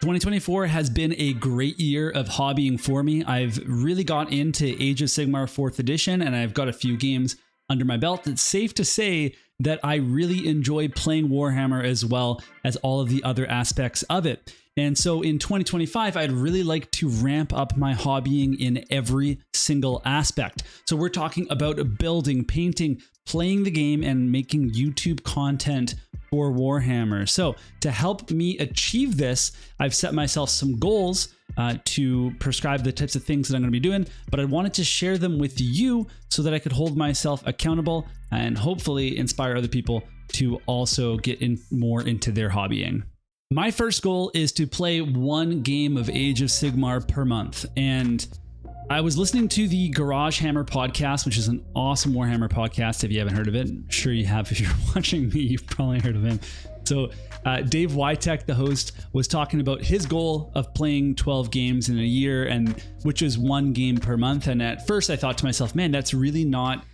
2024 has been a great year of hobbying for me. I've really got into Age of Sigmar 4th edition, and I've got a few games under my belt. It's safe to say that I really enjoy playing Warhammer as well as all of the other aspects of it. And so in 2025, I'd really like to ramp up my hobbying in every single aspect. So we're talking about building, painting, playing the game, and making YouTube content for Warhammer. So to help me achieve this, I've set myself some goals to prescribe the types of things that I'm going to be doing, but I wanted to share them with you so that I could hold myself accountable and hopefully inspire other people to also get more into their hobbying. My first goal is to play one game of Age of Sigmar per month. And I was listening to the Garage Hammer podcast, which is an awesome Warhammer podcast. If you haven't heard of it, I'm sure you have. If you're watching me, you've probably heard of him. So Dave Witek, the host, was talking about his goal of playing 12 games in a year, and which is one game per month. And at first I thought to myself, man, that's really not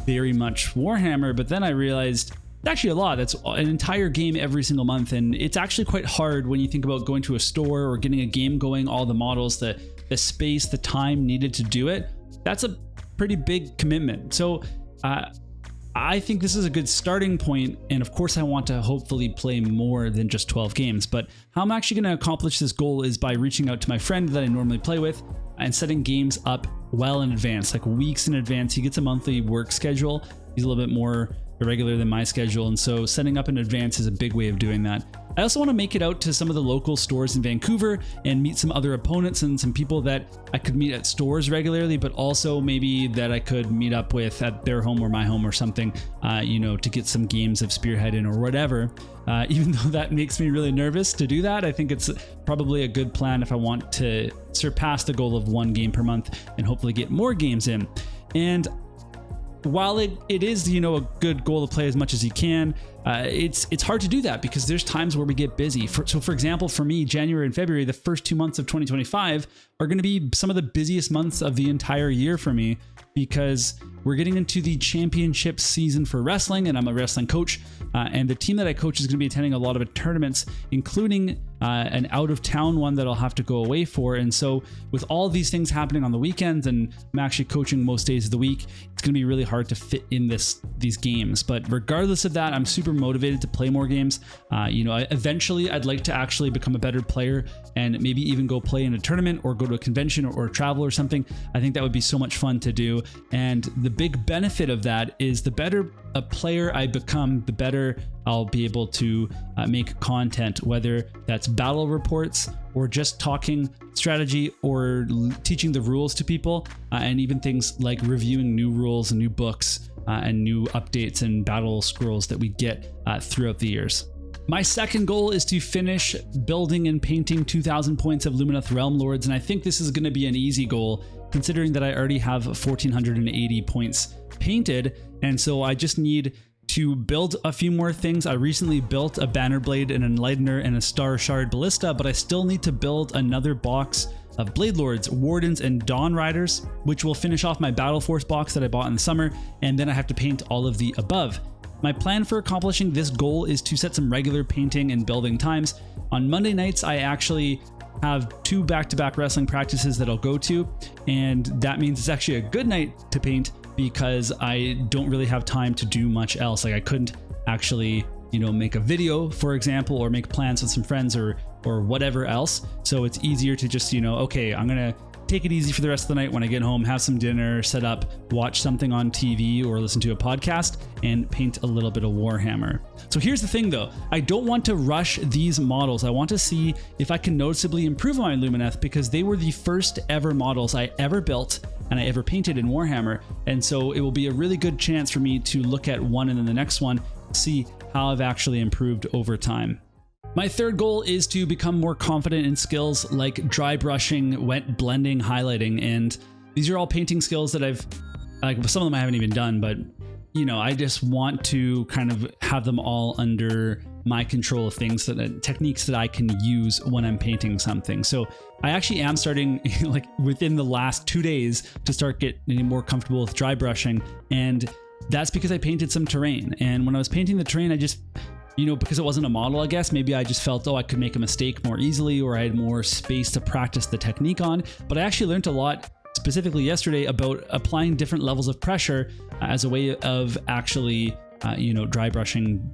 very much Warhammer. But then I realized it's actually a lot. That's an entire game every single month. And it's actually quite hard when you think about going to a store or getting a game going, all the models, the space, the time needed to do it. That's a pretty big commitment. So I think this is a good starting point. And of course, I want to hopefully play more than just 12 games. But how I'm actually going to accomplish this goal is by reaching out to my friend that I normally play with and setting games up well in advance, like weeks in advance. He gets a monthly work schedule. He's a little bit more irregular than my schedule, and so setting up in advance is a big way of doing that. I also want to make it out to some of the local stores in Vancouver and meet some other opponents and some people that I could meet at stores regularly, but also maybe that I could meet up with at their home or my home or something, to get some games of Spearhead in or whatever. Even though that makes me really nervous to do that, I think it's probably a good plan if I want to surpass the goal of one game per month and hopefully get more games in. And while it is, a good goal to play as much as you can, it's hard to do that because there's times where we get busy. So for example, for me, January and February, the first 2 months of 2025 are going to be some of the busiest months of the entire year for me because we're getting into the championship season for wrestling, and I'm a wrestling coach. And the team that I coach is going to be attending a lot of tournaments, including an out-of-town one that I'll have to go away for. And so with all these things happening on the weekends, and I'm actually coaching most days of the week, it's going to be really hard to fit in these games. But regardless of that, I'm super motivated to play more games. Eventually I'd like to actually become a better player and maybe even go play in a tournament or go to a convention or travel or something. I think that would be so much fun to do. And the big benefit of that is the better a player I become, the better I'll be able to make content, whether that's battle reports or just talking strategy or teaching the rules to people, and even things like reviewing new rules and new books and new updates and battle scrolls that we get throughout the years. My second goal is to finish building and painting 2,000 points of Lumineth Realm Lords, and I think this is going to be an easy goal considering that I already have 1,480 points painted, and so I just need to build a few more things. I recently built a Banner Blade, an Enlightener, and a Star Shard Ballista, but I still need to build another box of Blade Lords, Wardens, and Dawn Riders, which will finish off my Battle Force box that I bought in the summer, and then I have to paint all of the above. My plan for accomplishing this goal is to set some regular painting and building times. On Monday nights, I actually have 2 back-to-back wrestling practices that I'll go to, and that means it's actually a good night to paint because I don't really have time to do much else. Like I couldn't actually, make a video, for example, or make plans with some friends or whatever else. So it's easier to just, okay, I'm gonna take it easy for the rest of the night. When I get home, have some dinner, set up, watch something on TV or listen to a podcast, and paint a little bit of Warhammer. So here's the thing though, I don't want to rush these models. I want to see if I can noticeably improve my Lumineth because they were the first ever models I ever built and I ever painted in Warhammer. And so it will be a really good chance for me to look at one and then the next one, see how I've actually improved over time. My third goal is to become more confident in skills like dry brushing, wet blending, highlighting, and these are all painting skills that some of them I haven't even done, but I just want to kind of have them all under my control of things, techniques that I can use when I'm painting something. So I actually am starting within the last 2 days to start getting more comfortable with dry brushing, and that's because I painted some terrain. And when I was painting the terrain, because it wasn't a model, I guess, maybe I just felt, I could make a mistake more easily, or I had more space to practice the technique on. But I actually learned a lot, specifically yesterday, about applying different levels of pressure as a way of actually, dry brushing,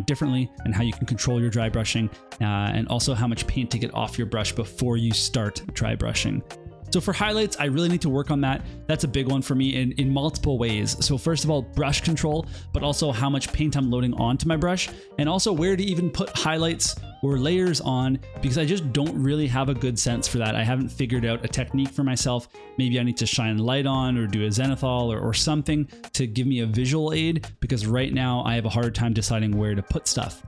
differently, and how you can control your dry brushing, and also how much paint to get off your brush before you start dry brushing. So for highlights, I really need to work on that. That's a big one for me in multiple ways. So first of all, brush control, but also how much paint I'm loading onto my brush, and also where to even put highlights or layers on, because I just don't really have a good sense for that. I haven't figured out a technique for myself. Maybe I need to shine light on or do a zenithal or something to give me a visual aid, because right now I have a hard time deciding where to put stuff.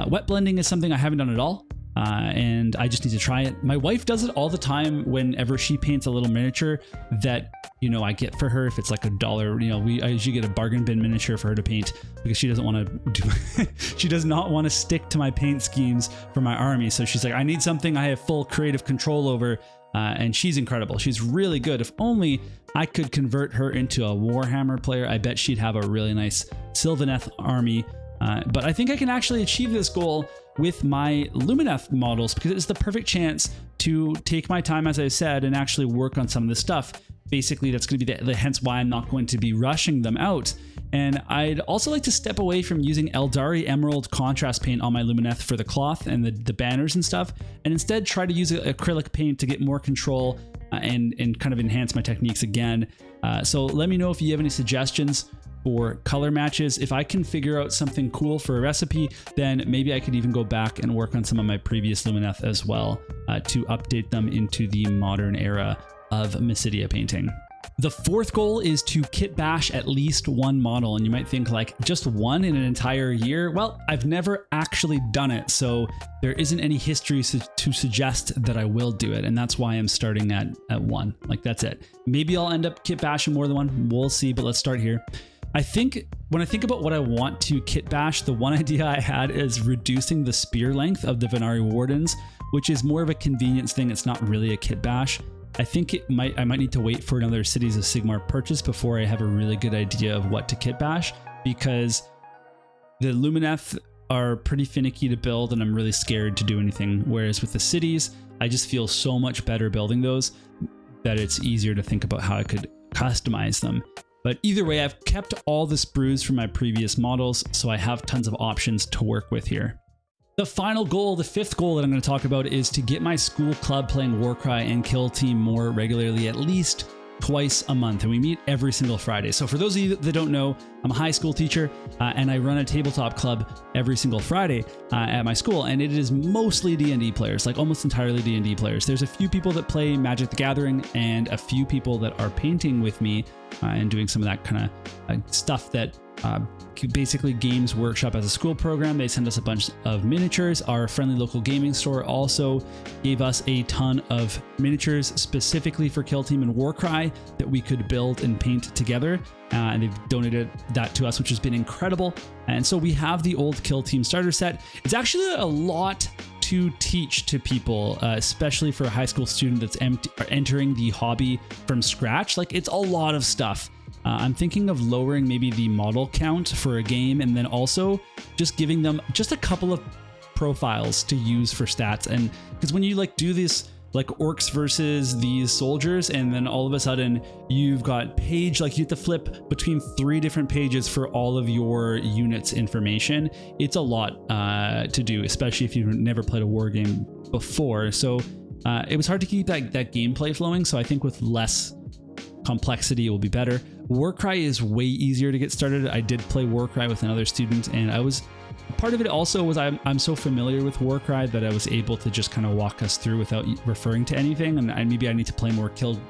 Wet blending is something I haven't done at all. And I just need to try it. My wife does it all the time whenever she paints a little miniature that, I get for her. If it's like $1, I usually get a bargain bin miniature for her to paint, because she doesn't want to she does not want to stick to my paint schemes for my army. So she's like, I need something I have full creative control over. And she's incredible. She's really good. If only I could convert her into a Warhammer player, I bet she'd have a really nice Sylvaneth army. But I think I can actually achieve this goal with my Lumineth models, because it's the perfect chance to take my time, as I said, and actually work on some of this stuff. Basically, that's going to be the hence why I'm not going to be rushing them out. And I'd also like to step away from using Eldari Emerald contrast paint on my Lumineth for the cloth and the banners and stuff, and instead try to use acrylic paint to get more control and kind of enhance my techniques again. So let me know if you have any suggestions for color matches. If I can figure out something cool for a recipe, then maybe I could even go back and work on some of my previous Lumineth as well, to update them into the modern era of Mysidia painting. The fourth goal is to kit bash at least one model, and you might think, like, just one in an entire year? Well, I've never actually done it, so there isn't any history to suggest that I will do it, and that's why I'm starting at one. Like, that's it. Maybe I'll end up kit bashing more than one, we'll see, but let's start here. I think when I think about what I want to kit bash, the one idea I had is reducing the spear length of the Venari Wardens, which is more of a convenience thing. It's not really a kit bash. I think I might need to wait for another Cities of Sigmar purchase before I have a really good idea of what to kit bash, because the Lumineth are pretty finicky to build and I'm really scared to do anything. Whereas with the cities, I just feel so much better building those that it's easier to think about how I could customize them. But either way, I've kept all the sprues from my previous models, so I have tons of options to work with here. The final goal, the fifth goal that I'm going to talk about, is to get my school club playing Warcry and Kill Team more regularly, at least twice a month, and we meet every single Friday. So for those of you that don't know, I'm a high school teacher, and I run a tabletop club every single Friday at my school, and it is mostly D&D players, like almost entirely D&D players. There's a few people that play Magic the Gathering and a few people that are painting with me and doing some of that kind of stuff that basically Games Workshop as a school program. They send us a bunch of miniatures. Our friendly local gaming store also gave us a ton of miniatures specifically for Kill Team and Warcry that we could build and paint together. And they've donated that to us, which has been incredible. And so we have the old Kill Team starter set. It's actually a lot to teach to people, especially for a high school student that's entering the hobby from scratch. Like, it's a lot of stuff. I'm thinking of lowering maybe the model count for a game, and then also just giving them just a couple of profiles to use for stats. And because when you like do this, like orcs versus these soldiers, and then all of a sudden you've got page, like you have to flip between 3 different pages for all of your units information. It's a lot to do, especially if you've never played a war game before. So it was hard to keep that gameplay flowing. So I think with less complexity, it will be better. Warcry is way easier to get started. I did play Warcry with another student, and part of it also was I'm so familiar with Warcry that I was able to just kind of walk us through without referring to anything. And maybe I need to play more Kill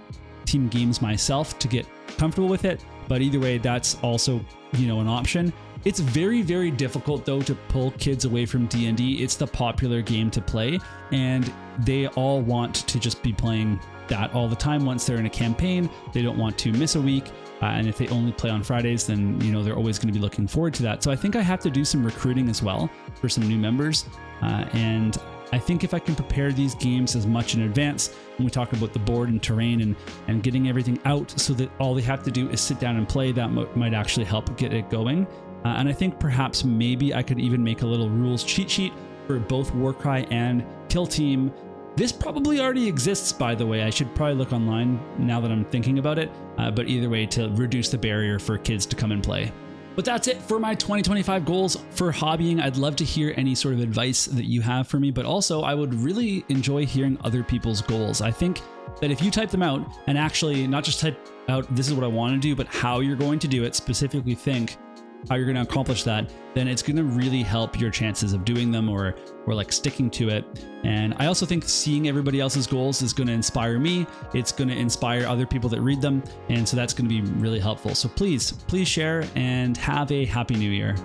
Team games myself to get comfortable with it. But either way, that's also, an option. It's very, very difficult though to pull kids away from D&D. It's the popular game to play, and they all want to just be playing that all the time. Once they're in a campaign, they don't want to miss a week. And if they only play on Fridays, then they're always going to be looking forward to that. So I think I have to do some recruiting as well for some new members. And I think if I can prepare these games as much in advance, when we talk about the board and terrain and getting everything out so that all they have to do is sit down and play, that might actually help get it going. And I think perhaps maybe I could even make a little rules cheat sheet for both Warcry and Kill Team. This probably already exists, by the way. I should probably look online now that I'm thinking about it. But either way, to reduce the barrier for kids to come and play. But that's it for my 2025 goals for hobbying. I'd love to hear any sort of advice that you have for me, but also I would really enjoy hearing other people's goals. I think that if you type them out and actually not just type out, this is what I want to do, but how you're going to do it, specifically think how you're going to accomplish that, then it's going to really help your chances of doing them or like sticking to it. And I also think seeing everybody else's goals is going to inspire me. It's going to inspire other people that read them. And so that's going to be really helpful. So please share and have a happy new year.